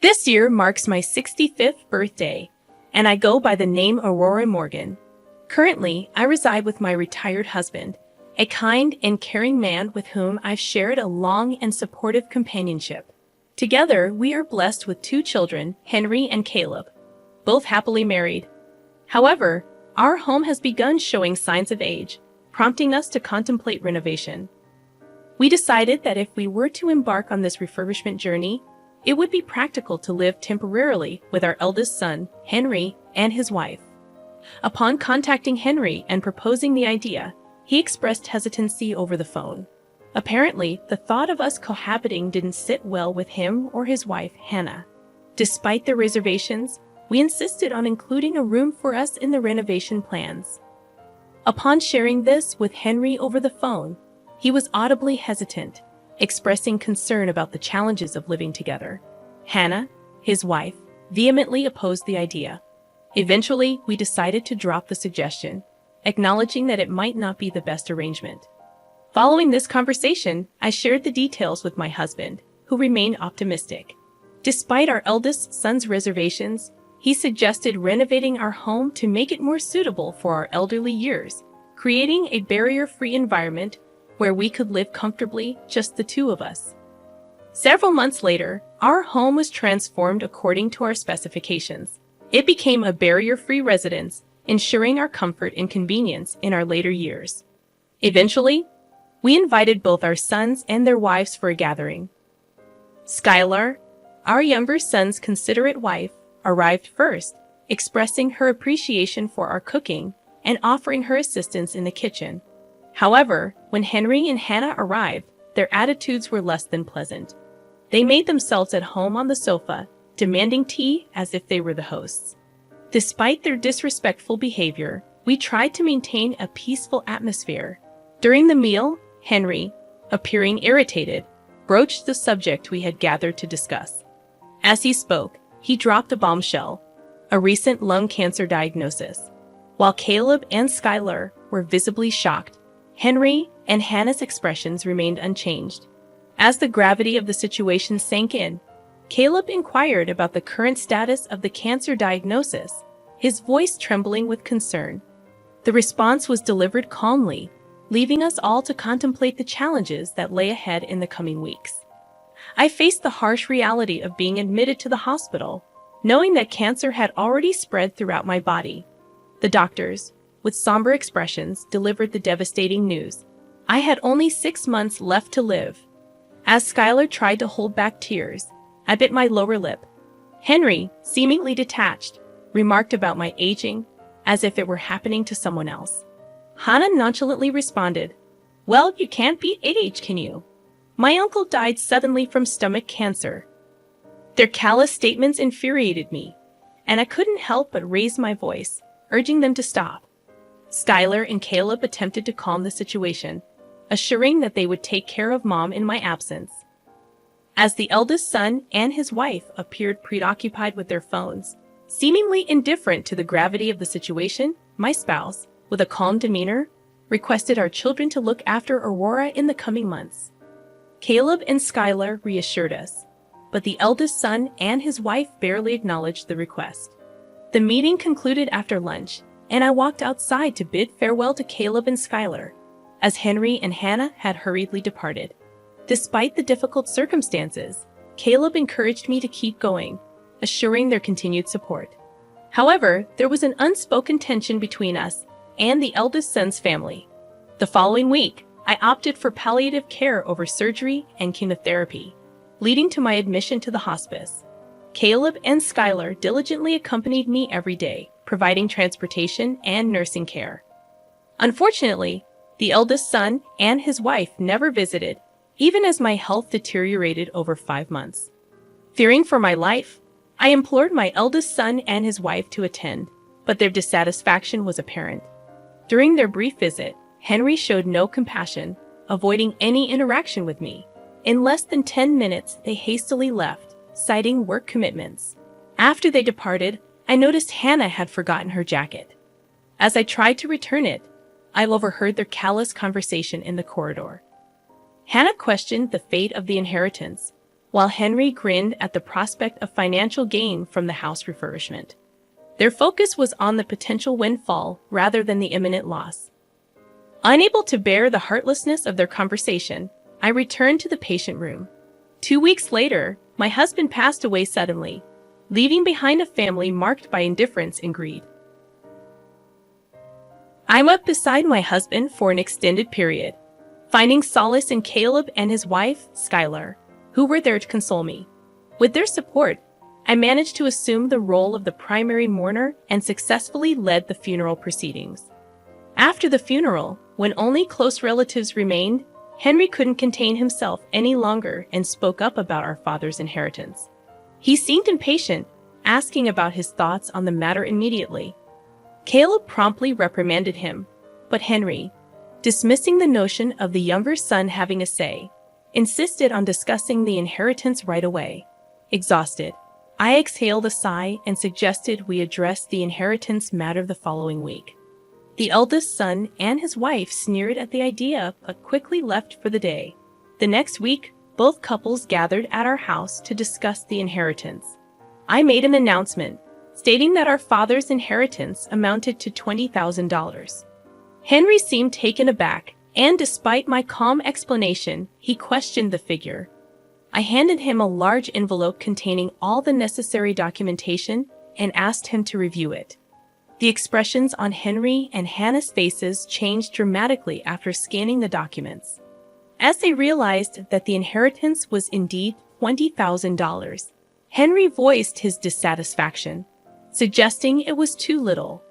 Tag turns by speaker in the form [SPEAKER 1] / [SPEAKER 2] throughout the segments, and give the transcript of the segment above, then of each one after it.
[SPEAKER 1] This year marks my 65th birthday, and I go by the name Aurora Morgan. Currently, I reside with my retired husband, a kind and caring man with whom I've shared a long and supportive companionship. Together, we are blessed with two children, Henry and Caleb, both happily married. However, our home has begun showing signs of age, prompting us to contemplate renovation. We decided that if we were to embark on this refurbishment journey, it would be practical to live temporarily with our eldest son, Henry, and his wife. Upon contacting Henry and proposing the idea, he expressed hesitancy over the phone. Apparently, the thought of us cohabiting didn't sit well with him or his wife, Hannah. Despite the reservations, we insisted on including a room for us in the renovation plans. Upon sharing this with Henry over the phone, he was audibly hesitant, expressing concern about the challenges of living together. Hannah, his wife, vehemently opposed the idea. Eventually, we decided to drop the suggestion, acknowledging that it might not be the best arrangement. Following this conversation, I shared the details with my husband, who remained optimistic. Despite our eldest son's reservations, he suggested renovating our home to make it more suitable for our elderly years, creating a barrier-free environment where we could live comfortably, just the two of us. Several months later, our home was transformed according to our specifications. It became a barrier-free residence, ensuring our comfort and convenience in our later years. Eventually, we invited both our sons and their wives for a gathering. Skylar, our younger son's considerate wife, arrived first, expressing her appreciation for our cooking and offering her assistance in the kitchen. However, when Henry and Hannah arrived, their attitudes were less than pleasant. They made themselves at home on the sofa, demanding tea as if they were the hosts. Despite their disrespectful behavior, we tried to maintain a peaceful atmosphere. During the meal, Henry, appearing irritated, broached the subject we had gathered to discuss. As he spoke, he dropped a bombshell, a recent lung cancer diagnosis. While Caleb and Skylar were visibly shocked, Henry and Hannah's expressions remained unchanged. As the gravity of the situation sank in, Caleb inquired about the current status of the cancer diagnosis, his voice trembling with concern. The response was delivered calmly, leaving us all to contemplate the challenges that lay ahead in the coming weeks. I faced the harsh reality of being admitted to the hospital, knowing that cancer had already spread throughout my body. The doctors, with somber expressions, delivered the devastating news. I had only 6 months left to live. As Skylar tried to hold back tears, I bit my lower lip. Henry, seemingly detached, remarked about my aging, as if it were happening to someone else. Hannah nonchalantly responded, "Well, you can't beat age, can you? My uncle died suddenly from stomach cancer." Their callous statements infuriated me, and I couldn't help but raise my voice, urging them to stop. Skylar and Caleb attempted to calm the situation, assuring that they would take care of Mom in my absence. As the eldest son and his wife appeared preoccupied with their phones, seemingly indifferent to the gravity of the situation, my spouse, with a calm demeanor, requested our children to look after Aurora in the coming months. Caleb and Skylar reassured us, but the eldest son and his wife barely acknowledged the request. The meeting concluded after lunch, and I walked outside to bid farewell to Caleb and Skylar, as Henry and Hannah had hurriedly departed. Despite the difficult circumstances, Caleb encouraged me to keep going, assuring their continued support. However, there was an unspoken tension between us and the eldest son's family. The following week, I opted for palliative care over surgery and chemotherapy, leading to my admission to the hospice. Caleb and Skylar diligently accompanied me every day, providing transportation and nursing care. Unfortunately, the eldest son and his wife never visited, even as my health deteriorated over 5 months. Fearing for my life, I implored my eldest son and his wife to attend, but their dissatisfaction was apparent. During their brief visit, Henry showed no compassion, avoiding any interaction with me. In less than 10 minutes, they hastily left, citing work commitments. After they departed, I noticed Hannah had forgotten her jacket. As I tried to return it, I overheard their callous conversation in the corridor. Hannah questioned the fate of the inheritance, while Henry grinned at the prospect of financial gain from the house refurbishment. Their focus was on the potential windfall rather than the imminent loss. Unable to bear the heartlessness of their conversation, I returned to the patient room. 2 weeks later, my husband passed away suddenly, leaving behind a family marked by indifference and greed. I wept beside my husband for an extended period, finding solace in Caleb and his wife, Skylar, who were there to console me. With their support, I managed to assume the role of the primary mourner and successfully led the funeral proceedings. After the funeral, when only close relatives remained, Henry couldn't contain himself any longer and spoke up about our father's inheritance. He seemed impatient, asking about his thoughts on the matter immediately. Caleb promptly reprimanded him, but Henry, dismissing the notion of the younger son having a say, insisted on discussing the inheritance right away. Exhausted, I exhaled a sigh and suggested we address the inheritance matter the following week. The eldest son and his wife sneered at the idea but quickly left for the day. The next week, both couples gathered at our house to discuss the inheritance. I made an announcement, stating that our father's inheritance amounted to $20,000. Henry seemed taken aback, and despite my calm explanation, he questioned the figure. I handed him a large envelope containing all the necessary documentation and asked him to review it. The expressions on Henry and Hannah's faces changed dramatically after scanning the documents. As they realized that the inheritance was indeed $20,000, Henry voiced his dissatisfaction, suggesting it was too little.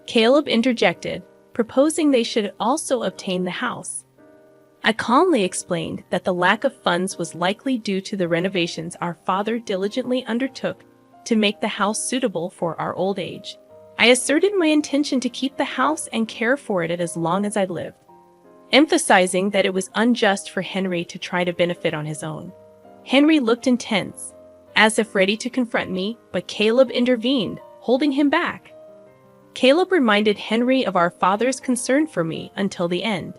[SPEAKER 1] Caleb interjected, proposing they should also obtain the house. I calmly explained that the lack of funds was likely due to the renovations our father diligently undertook to make the house suitable for our old age. I asserted my intention to keep the house and care for it as long as I lived, emphasizing that it was unjust for Henry to try to benefit on his own. Henry looked intense, as if ready to confront me, but Caleb intervened, holding him back. Caleb reminded Henry of our father's concern for me until the end.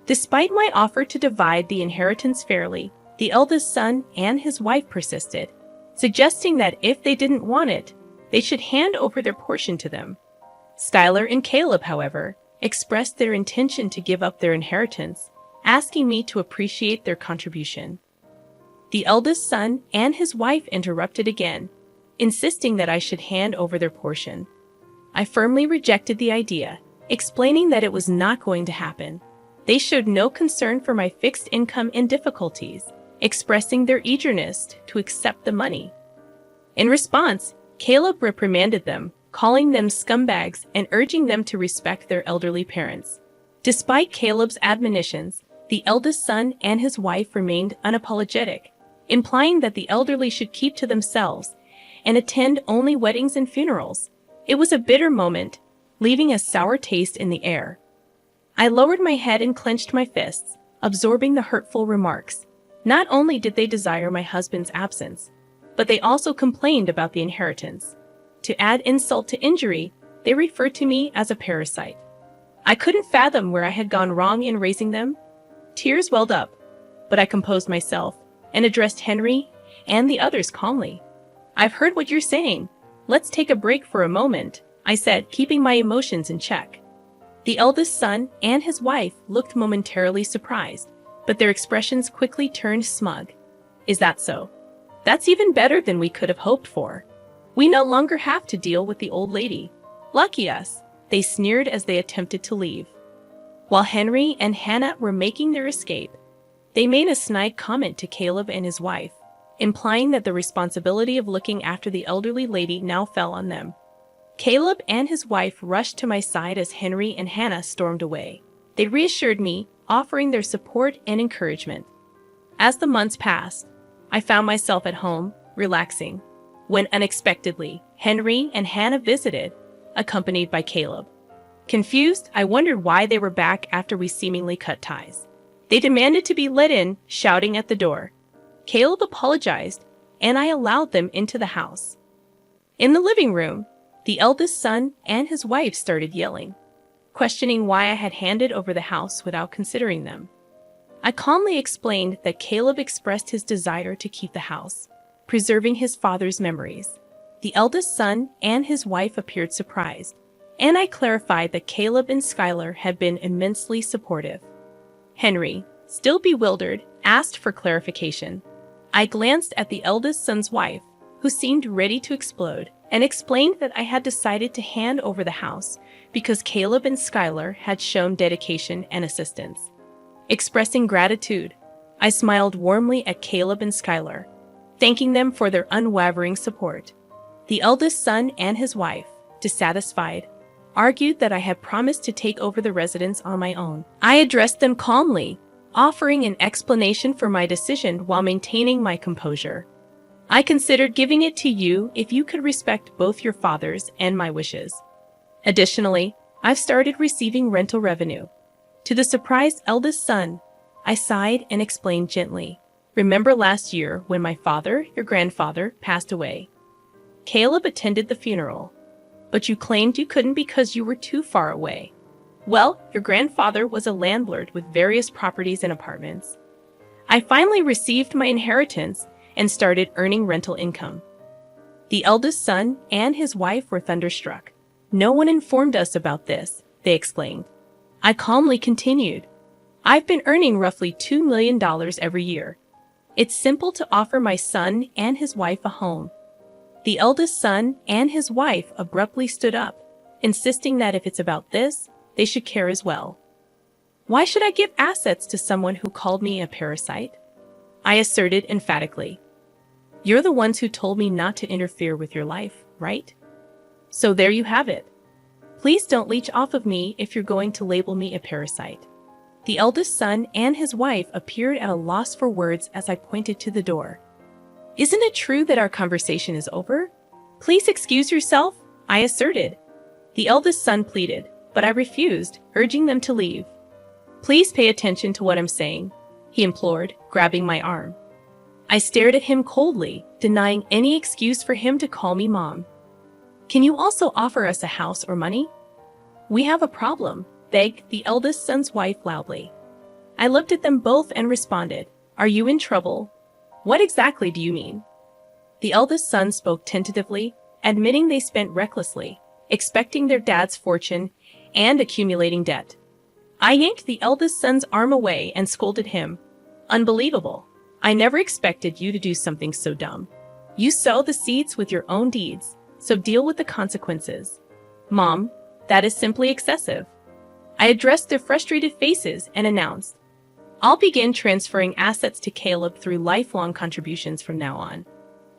[SPEAKER 1] Despite my offer to divide the inheritance fairly, the eldest son and his wife persisted, suggesting that if they didn't want it, they should hand over their portion to them. Skylar and Caleb, however, expressed their intention to give up their inheritance, asking me to appreciate their contribution. The eldest son and his wife interrupted again, insisting that I should hand over their portion. I firmly rejected the idea, explaining that it was not going to happen. They showed no concern for my fixed income and difficulties, expressing their eagerness to accept the money. In response, Caleb reprimanded them, calling them scumbags and urging them to respect their elderly parents. Despite Caleb's admonitions, the eldest son and his wife remained unapologetic, implying that the elderly should keep to themselves and attend only weddings and funerals. It was a bitter moment, leaving a sour taste in the air. I lowered my head and clenched my fists, absorbing the hurtful remarks. Not only did they desire my husband's absence, but they also complained about the inheritance. To add insult to injury, they referred to me as a parasite. I couldn't fathom where I had gone wrong in raising them. Tears welled up, but I composed myself and addressed Henry and the others calmly. "I've heard what you're saying. Let's take a break for a moment," I said, keeping my emotions in check. The eldest son and his wife looked momentarily surprised, but their expressions quickly turned smug. "Is that so? That's even better than we could have hoped for. We no longer have to deal with the old lady. Lucky us," they sneered as they attempted to leave. While Henry and Hannah were making their escape, they made a snide comment to Caleb and his wife, implying that the responsibility of looking after the elderly lady now fell on them. Caleb and his wife rushed to my side as Henry and Hannah stormed away. They reassured me, offering their support and encouragement. As the months passed, I found myself at home, relaxing, when unexpectedly, Henry and Hannah visited, accompanied by Caleb. Confused, I wondered why they were back after we seemingly cut ties. They demanded to be let in, shouting at the door. Caleb apologized, and I allowed them into the house. In the living room, the eldest son and his wife started yelling, questioning why I had handed over the house without considering them. I calmly explained that Caleb expressed his desire to keep the house, preserving his father's memories. The eldest son and his wife appeared surprised, and I clarified that Caleb and Skylar had been immensely supportive. Henry, still bewildered, asked for clarification. I glanced at the eldest son's wife, who seemed ready to explode, and explained that I had decided to hand over the house because Caleb and Skylar had shown dedication and assistance. Expressing gratitude, I smiled warmly at Caleb and Skylar, thanking them for their unwavering support. The eldest son and his wife, dissatisfied, argued that I had promised to take over the residence on my own. I addressed them calmly, offering an explanation for my decision while maintaining my composure. I considered giving it to you if you could respect both your father's and my wishes. Additionally, I've started receiving rental revenue. To the surprised eldest son, I sighed and explained gently, "Remember last year when my father, your grandfather, passed away? Caleb attended the funeral, but you claimed you couldn't because you were too far away. Well, your grandfather was a landlord with various properties and apartments. I finally received my inheritance and started earning rental income." The eldest son and his wife were thunderstruck. "No one informed us about this," they exclaimed. I calmly continued, "I've been earning roughly $2 million every year. It's simple to offer my son and his wife a home." The eldest son and his wife abruptly stood up, insisting that if it's about this, they should care as well. "Why should I give assets to someone who called me a parasite?" I asserted emphatically. "You're the ones who told me not to interfere with your life, right? So there you have it. Please don't leech off of me if you're going to label me a parasite." The eldest son and his wife appeared at a loss for words as I pointed to the door. "Isn't it true that our conversation is over? Please excuse yourself," I asserted. The eldest son pleaded, but I refused, urging them to leave. "Please pay attention to what I'm saying," he implored, grabbing my arm. I stared at him coldly, denying any excuse for him to call me mom. "Can you also offer us a house or money? We have a problem," begged the eldest son's wife loudly. I looked at them both and responded, "Are you in trouble? What exactly do you mean?" The eldest son spoke tentatively, admitting they spent recklessly, expecting their dad's fortune and accumulating debt. I yanked the eldest son's arm away and scolded him. "Unbelievable. I never expected you to do something so dumb. You sow the seeds with your own deeds, so deal with the consequences. Mom, that is simply excessive." I addressed their frustrated faces and announced, "I'll begin transferring assets to Caleb through lifelong contributions from now on.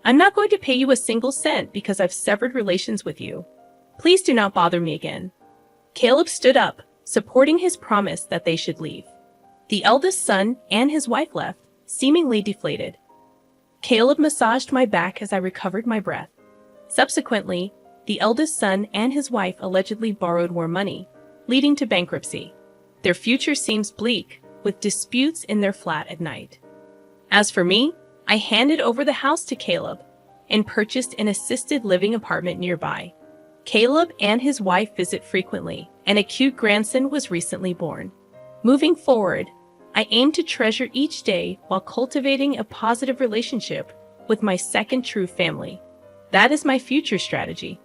[SPEAKER 1] I'm not going to pay you a single cent because I've severed relations with you. Please do not bother me again." Caleb stood up, supporting his promise that they should leave. The eldest son and his wife left, seemingly deflated. Caleb massaged my back as I recovered my breath. Subsequently, the eldest son and his wife allegedly borrowed more money, leading to bankruptcy. Their future seems bleak, with disputes in their flat at night. As for me, I handed over the house to Caleb and purchased an assisted living apartment nearby. Caleb and his wife visit frequently, and a cute grandson was recently born. Moving forward, I aim to treasure each day while cultivating a positive relationship with my second true family. That is my future strategy.